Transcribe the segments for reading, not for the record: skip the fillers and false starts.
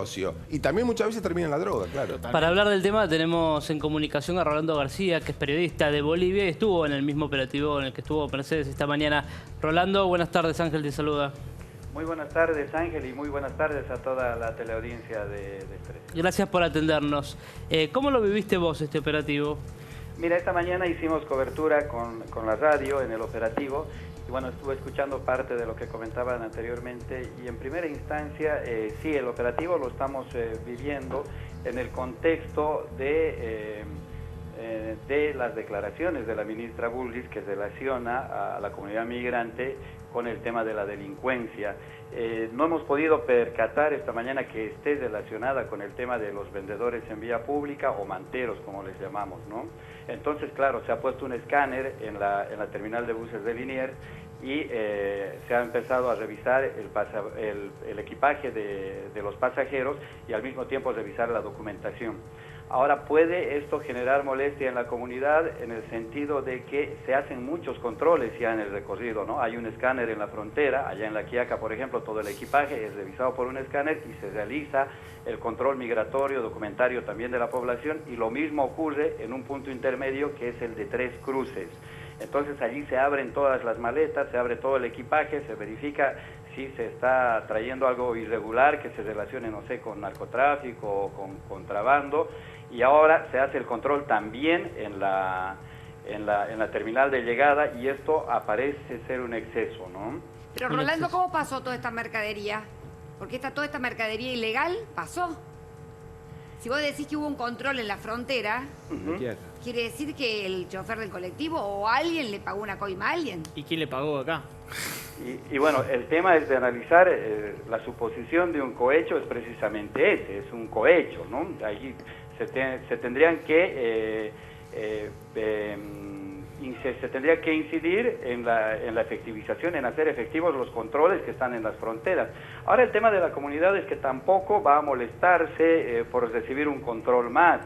negocio. Y también muchas veces termina en la droga, claro. Totalmente. Para hablar del tema tenemos en comunicación a Rolando García, que es periodista de Bolivia y estuvo en el mismo operativo en el que estuvo Mercedes esta mañana. Rolando, buenas tardes, Ángel te saluda. Muy buenas tardes, Ángel, y muy buenas tardes a toda la teleaudiencia de Express. Gracias por atendernos. ¿Cómo lo viviste vos este operativo? Mira, esta mañana hicimos cobertura con la radio en el operativo y bueno, estuve escuchando parte de lo que comentaban anteriormente y en primera instancia, sí, el operativo lo estamos viviendo en el contexto de las declaraciones de la ministra Bullrich, que relaciona a la comunidad migrante con el tema de la delincuencia. No hemos podido percatar esta mañana que esté relacionada con el tema de los vendedores en vía pública o manteros, como les llamamos, ¿no? Entonces, claro, se ha puesto un escáner en la terminal de buses de Liniers y se ha empezado a revisar el equipaje de los pasajeros y al mismo tiempo revisar la documentación. Ahora, puede esto generar molestia en la comunidad en el sentido de que se hacen muchos controles ya en el recorrido, ¿no? Hay un escáner en la frontera, allá en La Quiaca, por ejemplo, todo el equipaje es revisado por un escáner y se realiza el control migratorio, documentario también de la población, y lo mismo ocurre en un punto intermedio que es el de Tres Cruces. Entonces allí se abren todas las maletas, se abre todo el equipaje, se verifica si se está trayendo algo irregular que se relacione, no sé, con narcotráfico o con contrabando, y ahora se hace el control también en la terminal de llegada y esto aparece ser un exceso, ¿no? Pero Rolando, ¿cómo pasó toda esta mercadería? Porque toda esta mercadería ilegal pasó. Si vos decís que hubo un control en la frontera, quiere decir que el chofer del colectivo o alguien le pagó una coima a alguien. ¿Y quién le pagó acá? Y bueno, el tema es de analizar la suposición de un cohecho, es precisamente ese, es un cohecho, ¿no? Allí se tendrían que se tendría que incidir en la efectivización, en hacer efectivos los controles que están en las fronteras. Ahora el tema de la comunidad es que tampoco va a molestarse por recibir un control más.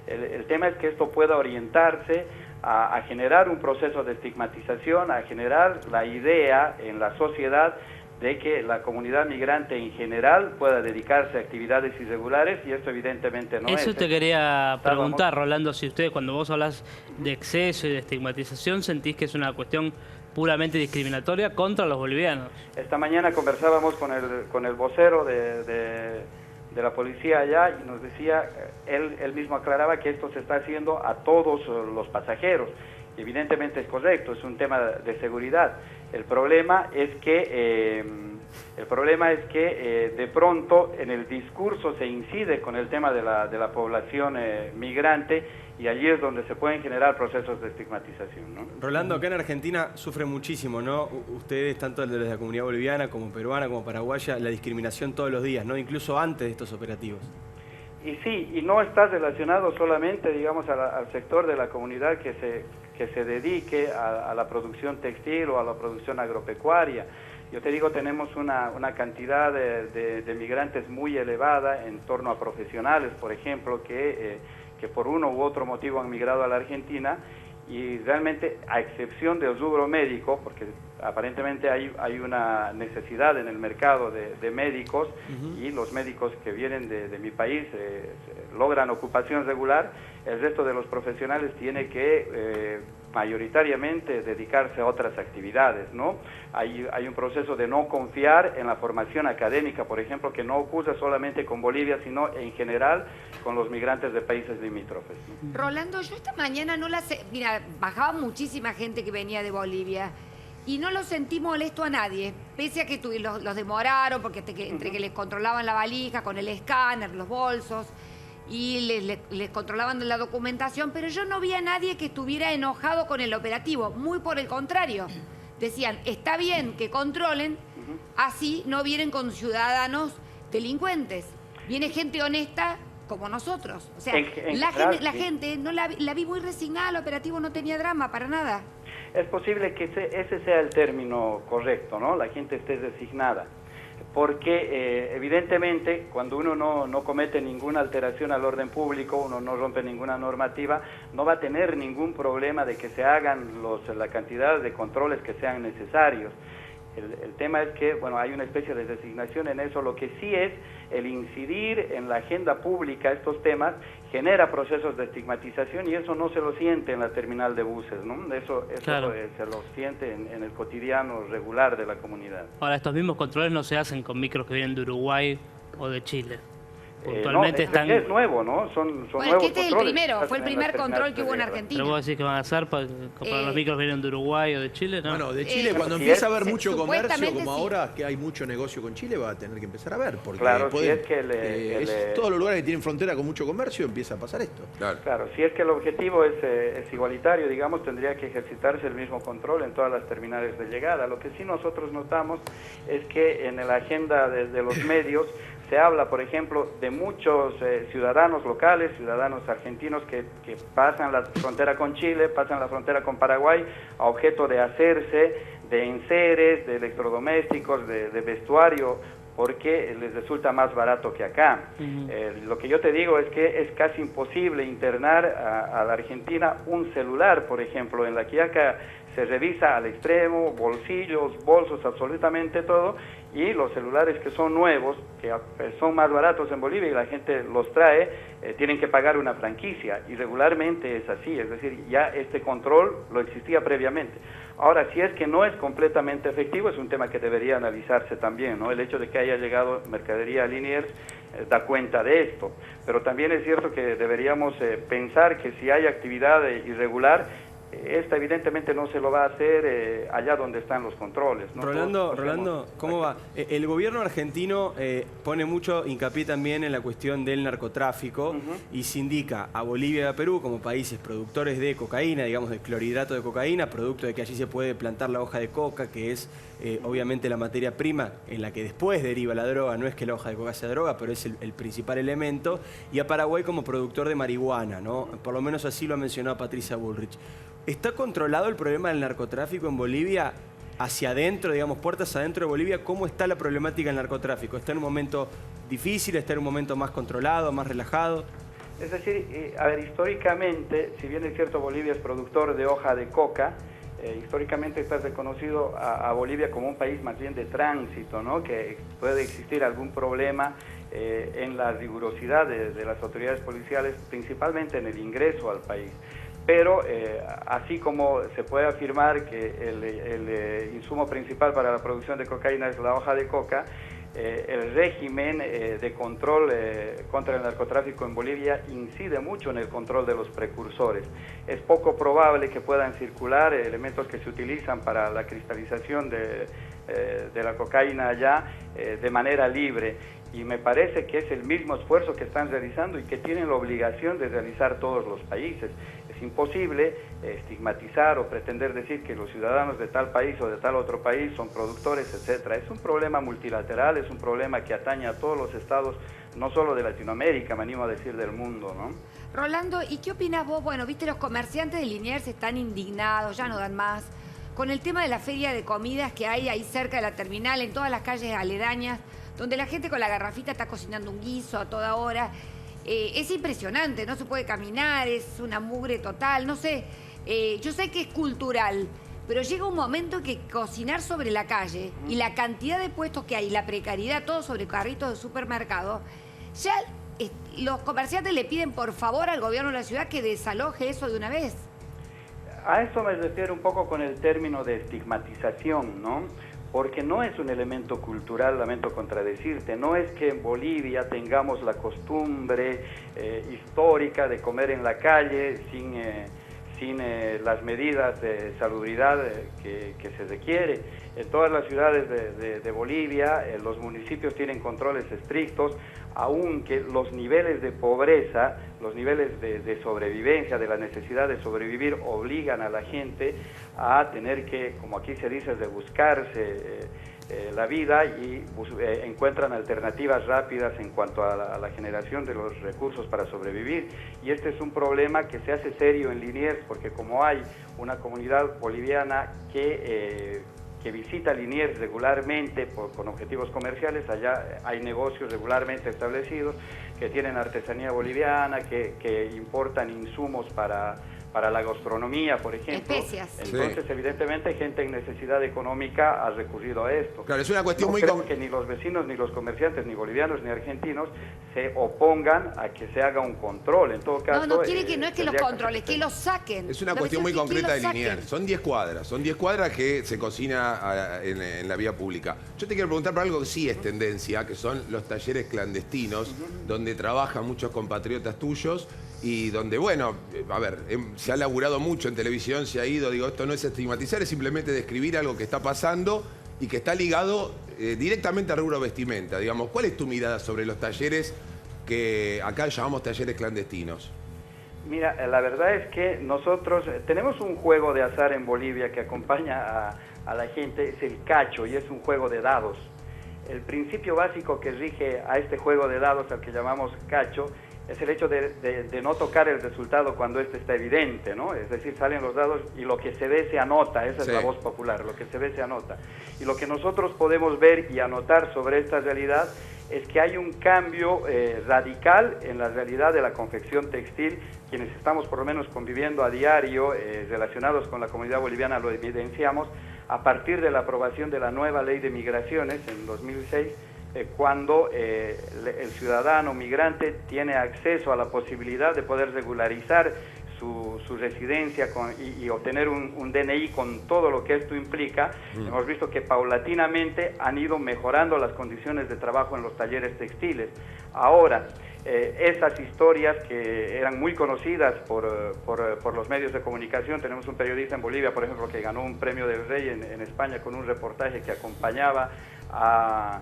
El tema es que esto pueda orientarse a generar un proceso de estigmatización, a generar la idea en la sociedad de que la comunidad migrante en general pueda dedicarse a actividades irregulares y esto evidentemente no es. Eso te quería preguntar, Rolando, si ustedes cuando vos hablas de exceso y de estigmatización sentís que es una cuestión puramente discriminatoria contra los bolivianos. Esta mañana conversábamos con el vocero de la policía allá y nos decía, él mismo aclaraba que esto se está haciendo a todos los pasajeros. Y evidentemente es correcto, es un tema de seguridad. El problema es que de pronto en el discurso se incide con el tema de la población migrante y allí es donde se pueden generar procesos de estigmatización, ¿no? Rolando, acá en Argentina sufre muchísimo, ¿no? Ustedes, tanto desde la comunidad boliviana como peruana como paraguaya, la discriminación todos los días, ¿no? Incluso antes de estos operativos. Y sí, y no está relacionado solamente, digamos, al sector de la comunidad que se dedique a la producción textil o a la producción agropecuaria. Yo te digo, tenemos una cantidad de migrantes muy elevada en torno a profesionales, por ejemplo, que por uno u otro motivo han migrado a la Argentina y realmente, a excepción del rubro médico, porque aparentemente hay una necesidad en el mercado de médicos y los médicos que vienen de mi país logran ocupación regular, el resto de los profesionales tiene que mayoritariamente dedicarse a otras actividades, ¿no? Hay un proceso de no confiar en la formación académica, por ejemplo, que no ocurre solamente con Bolivia, sino en general con los migrantes de países limítrofes, ¿no? Rolando, yo esta mañana no la sé. Mira, bajaba muchísima gente que venía de Bolivia y no lo sentí molesto a nadie, pese a que los demoraron porque entre que les controlaban la valija con el escáner, los bolsos y les controlaban la documentación, pero yo no vi a nadie que estuviera enojado con el operativo, muy por el contrario. Decían, está bien que controlen, así no vienen con ciudadanos delincuentes, viene gente honesta como nosotros. O sea, la gente no la vi muy resignada, el operativo no tenía drama para nada. Es posible que ese sea el término correcto, ¿no? La gente esté resignada. Porque evidentemente cuando uno no comete ninguna alteración al orden público, uno no rompe ninguna normativa, no va a tener ningún problema de que se hagan la cantidad de controles que sean necesarios. El tema es que, bueno, hay una especie de designación en eso. Lo que sí es el incidir en la agenda pública estos temas genera procesos de estigmatización y eso no se lo siente en la terminal de buses, ¿no? Eso Claro. se lo siente en el cotidiano regular de la comunidad. Ahora, estos mismos controles no se hacen con micros que vienen de Uruguay o de Chile. No, Puntualmente están... es nuevo, ¿no? Son Bueno, es nuevos que este es el controles primero, que fue el hacen en la primer terminal control que hubo en de Argentina. Pero vos decís que van a hacer para los micros que vienen de Uruguay o de Chile, ¿no? Bueno, de Chile, cuando si empieza a es- haber mucho comercio, supuestamente como sí. ahora que hay mucho negocio con Chile, va a tener que empezar a ver. Porque Claro, si pueden- es que todos los lugares que tienen frontera con mucho comercio empieza a pasar esto. Claro, si es que el objetivo es igualitario, digamos, tendría que ejercitarse el mismo control en todas las terminales de llegada. Lo que sí nosotros notamos es que en la agenda de los medios se habla, por ejemplo, de muchos ciudadanos locales, ciudadanos argentinos que pasan la frontera con Chile, pasan la frontera con Paraguay a objeto de hacerse de enseres, de electrodomésticos, de vestuario, porque les resulta más barato que acá. Lo que yo te digo es que es casi imposible internar a la Argentina un celular, por ejemplo. En la Quiaca se revisa al extremo, bolsillos, bolsos, absolutamente todo, y los celulares que son nuevos, que son más baratos en Bolivia y la gente los trae, tienen que pagar una franquicia, y regularmente es así, es decir, ya este control lo existía previamente. Ahora, si es que no es completamente efectivo, es un tema que debería analizarse también, ¿no? El hecho de que haya llegado mercadería a Liniers da cuenta de esto, pero también es cierto que deberíamos pensar que si hay actividad irregular, esta evidentemente no se lo va a hacer allá donde están los controles, ¿no? Rolando, ¿cómo va? El gobierno argentino pone mucho hincapié también en la cuestión del narcotráfico y se indica a Bolivia y a Perú como países productores de cocaína, digamos de clorhidrato de cocaína, producto de que allí se puede plantar la hoja de coca, que es obviamente la materia prima en la que después deriva la droga. No es que la hoja de coca sea droga, pero es el principal elemento. Y a Paraguay como productor de marihuana, ¿no? Por lo menos así lo ha mencionado Patricia Bullrich. ¿Está controlado el problema del narcotráfico en Bolivia hacia adentro, digamos, puertas adentro de Bolivia? ¿Cómo está la problemática del narcotráfico? ¿Está en un momento difícil? ¿Está en un momento más controlado, más relajado? Es decir, a ver, históricamente, si bien es cierto Bolivia es productor de hoja de coca, históricamente está reconocido a Bolivia como un país más bien de tránsito, ¿no? Que puede existir algún problema en la rigurosidad de las autoridades policiales, principalmente en el ingreso al país. Pero así como se puede afirmar que el insumo principal para la producción de cocaína es la hoja de coca, el régimen de control contra el narcotráfico en Bolivia incide mucho en el control de los precursores. Es poco probable que puedan circular elementos que se utilizan para la cristalización de la cocaína allá de manera libre. Y me parece que es el mismo esfuerzo que están realizando y que tienen la obligación de realizar todos los países. Es imposible estigmatizar o pretender decir que los ciudadanos de tal país o de tal otro país son productores, etcétera. Es un problema multilateral, es un problema que atañe a todos los estados, no solo de Latinoamérica, me animo a decir del mundo, ¿no? Rolando, ¿y qué opinas vos? Bueno, viste, los comerciantes de Liniers están indignados, ya no dan más, con el tema de la feria de comidas que hay ahí cerca de la terminal, en todas las calles aledañas, donde la gente con la garrafita está cocinando un guiso a toda hora. Es impresionante, no se puede caminar, es una mugre total, no sé. Yo sé que es cultural, pero llega un momento que cocinar sobre la calle y la cantidad de puestos que hay, la precariedad, todo sobre carritos de supermercado, ya los comerciantes le piden por favor al gobierno de la ciudad que desaloje eso de una vez. A eso me refiero un poco con el término de estigmatización, ¿no? Porque no es un elemento cultural, lamento contradecirte, no es que en Bolivia tengamos la costumbre histórica de comer en la calle sin las medidas de salubridad que se requiere. En todas las ciudades de Bolivia, los municipios tienen controles estrictos, aunque los niveles de pobreza, los niveles de sobrevivencia, de la necesidad de sobrevivir, obligan a la gente a tener que, como aquí se dice, rebuscarse la vida y encuentran alternativas rápidas en cuanto a la generación de los recursos para sobrevivir. Y este es un problema que se hace serio en Liniers, porque como hay una comunidad boliviana que visita Liniers regularmente con objetivos comerciales, allá hay negocios regularmente establecidos que tienen artesanía boliviana, que importan insumos para para la gastronomía, por ejemplo. Especias. Entonces, evidentemente, gente en necesidad económica ha recurrido a esto. Claro, es una cuestión No muy... creo que ni los vecinos, ni los comerciantes, ni bolivianos, ni argentinos se opongan a que se haga un control. En todo caso... No quiere que no es que los tendría controles, que los saquen. Es una La cuestión muy cuestión es que concreta de los saquen. Liniers. Son 10 cuadras que se cocina en la vía pública. Yo te quiero preguntar por algo que sí es tendencia, que son los talleres clandestinos, donde trabajan muchos compatriotas tuyos y donde, bueno, a ver, se ha laburado mucho en televisión, se ha ido, digo, esto no es estigmatizar, es simplemente describir algo que está pasando y que está ligado directamente al rubro vestimenta. Digamos, ¿cuál es tu mirada sobre los talleres que acá llamamos talleres clandestinos? Mira, la verdad es que nosotros tenemos un juego de azar en Bolivia que acompaña a la gente, es el cacho, y es un juego de dados. El principio básico que rige a este juego de dados, al que llamamos cacho, es el hecho de no tocar el resultado cuando este está evidente, ¿no? Es decir, salen los dados y lo que se ve se anota, esa es la voz popular, lo que se ve se anota. Y lo que nosotros podemos ver y anotar sobre esta realidad es que hay un cambio radical en la realidad de la confección textil. Quienes estamos por lo menos conviviendo a diario, relacionados con la comunidad boliviana, lo evidenciamos a partir de la aprobación de la nueva ley de migraciones en 2006, cuando el ciudadano migrante tiene acceso a la posibilidad de poder regularizar su residencia y obtener un DNI con todo lo que esto implica. Hemos visto que paulatinamente han ido mejorando las condiciones de trabajo en los talleres textiles. Ahora, esas historias que eran muy conocidas por los medios de comunicación, tenemos un periodista en Bolivia, por ejemplo, que ganó un premio del Rey en España con un reportaje que acompañaba a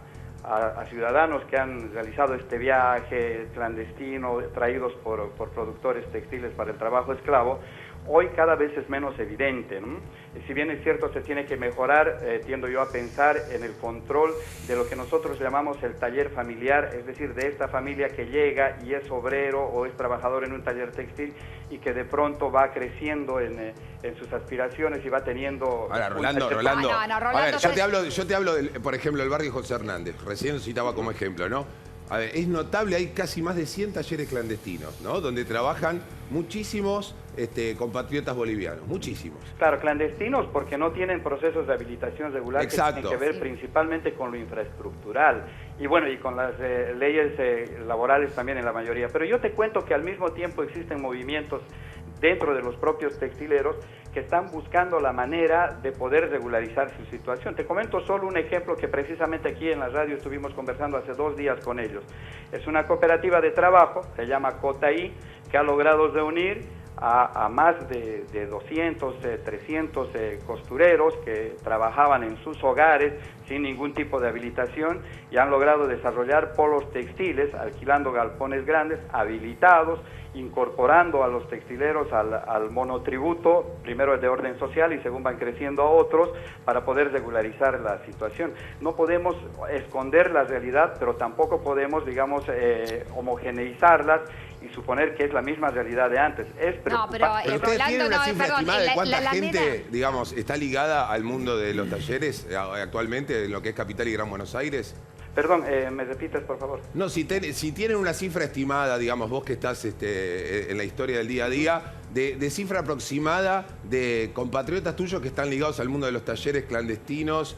ciudadanos que han realizado este viaje clandestino traídos por productores textiles para el trabajo esclavo. Hoy cada vez es menos evidente, ¿no? Si bien es cierto se tiene que mejorar, tiendo yo a pensar en el control de lo que nosotros llamamos el taller familiar, es decir, de esta familia que llega y es obrero o es trabajador en un taller textil y que de pronto va creciendo en sus aspiraciones y va teniendo... Ahora, Rolando, Rolando, a ver, yo te hablo por ejemplo, del barrio José Hernández, recién lo citaba como ejemplo, ¿no? A ver, es notable, hay casi más de 100 talleres clandestinos, ¿no? Donde trabajan muchísimos compatriotas bolivianos, muchísimos. Claro, clandestinos porque no tienen procesos de habilitación regular. Exacto. Que tienen que ver principalmente con lo infraestructural y bueno, y con las leyes laborales también en la mayoría. Pero yo te cuento que al mismo tiempo existen movimientos dentro de los propios textileros que están buscando la manera de poder regularizar su situación. Te comento solo un ejemplo que precisamente aquí en la radio estuvimos conversando hace 2 días con ellos. Es una cooperativa de trabajo, se llama Cotaí, que ha logrado reunir a más de 200, 300 costureros que trabajaban en sus hogares sin ningún tipo de habilitación y han logrado desarrollar polos textiles, alquilando galpones grandes, habilitados, incorporando a los textileros al monotributo, primero es de orden social y según van creciendo a otros, para poder regularizar la situación. No podemos esconder la realidad, pero tampoco podemos, digamos, homogeneizarlas y suponer que es la misma realidad de antes. Es No, pero Pero ustedes tienen una cifra perdón, estimada de cuánta la gente, nena- digamos, está ligada al mundo de los talleres actualmente en lo que es Capital y Gran Buenos Aires. Perdón, ¿me repites, por favor? No, si tienen una cifra estimada, digamos, vos que estás en la historia del día a día, de cifra aproximada de compatriotas tuyos que están ligados al mundo de los talleres clandestinos,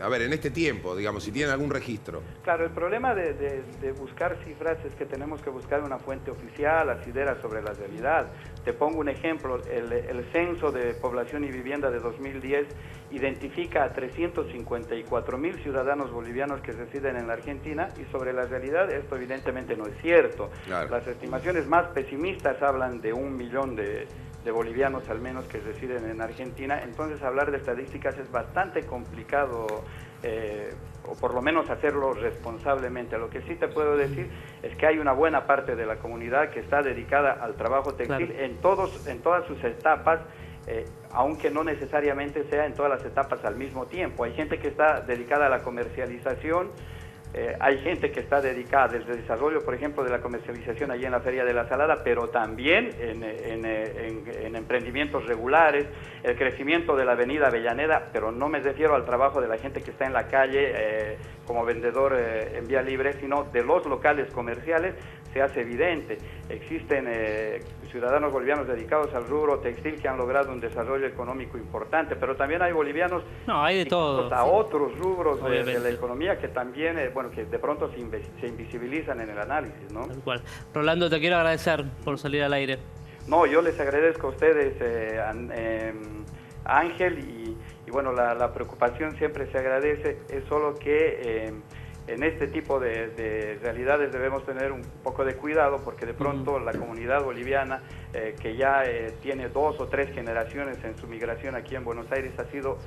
a ver, en este tiempo, digamos, si tienen algún registro. Claro, el problema de buscar cifras es que tenemos que buscar una fuente oficial, asidera sobre la realidad. Te pongo un ejemplo, el Censo de Población y Vivienda de 2010 identifica a 354.000 ciudadanos bolivianos que residen en la Argentina y sobre la realidad esto evidentemente no es cierto. Claro. Las estimaciones más pesimistas hablan de 1 millón de bolivianos al menos que residen en Argentina, entonces hablar de estadísticas es bastante complicado, o por lo menos hacerlo responsablemente. Lo que sí te puedo decir es que hay una buena parte de la comunidad que está dedicada al trabajo textil, claro, en todas sus etapas, aunque no necesariamente sea en todas las etapas al mismo tiempo. Hay gente que está dedicada a la comercialización, hay gente que está dedicada desde el desarrollo, por ejemplo, de la comercialización allí en la Feria de la Salada, pero también en emprendimientos regulares, el crecimiento de la avenida Avellaneda, pero no me refiero al trabajo de la gente que está en la calle como vendedor en vía libre, sino de los locales comerciales, se hace evidente. Existen ciudadanos bolivianos dedicados al rubro textil que han logrado un desarrollo económico importante, pero también hay bolivianos No, hay de todo. a Sí. otros rubros de Obviamente. la economía que también, bueno, que de pronto se invisibilizan en el análisis, ¿no? Tal cual. Rolando, te quiero agradecer por salir al aire. No, yo les agradezco a ustedes, Ángel, y bueno, la preocupación siempre se agradece, es solo que en este tipo de realidades debemos tener un poco de cuidado, porque de pronto la comunidad boliviana, que ya tiene 2 o 3 generaciones en su migración aquí en Buenos Aires, ha sido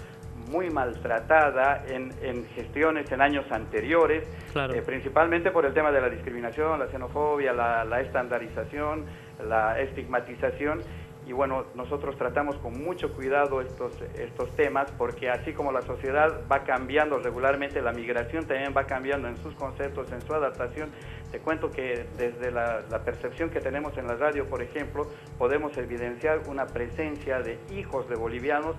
muy maltratada en gestiones en años anteriores, Claro. Principalmente por el tema de la discriminación, la xenofobia, la estandarización, la estigmatización. Y bueno, nosotros tratamos con mucho cuidado estos temas, porque así como la sociedad va cambiando regularmente, la migración también va cambiando en sus conceptos, en su adaptación. Te cuento que desde la percepción que tenemos en la radio, por ejemplo, podemos evidenciar una presencia de hijos de bolivianos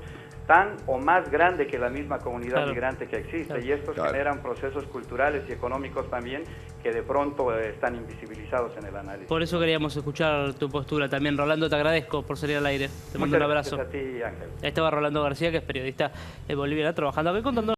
tan o más grande que la misma comunidad Claro. migrante que existe. Claro. Y estos Claro. generan procesos culturales y económicos también que de pronto están invisibilizados en el análisis. Por eso queríamos escuchar tu postura también. Rolando, te agradezco por salir al aire. Te mando un Muchas abrazo. gracias a ti, Ángel. Ahí estaba Rolando García, que es periodista boliviano, trabajando acá contando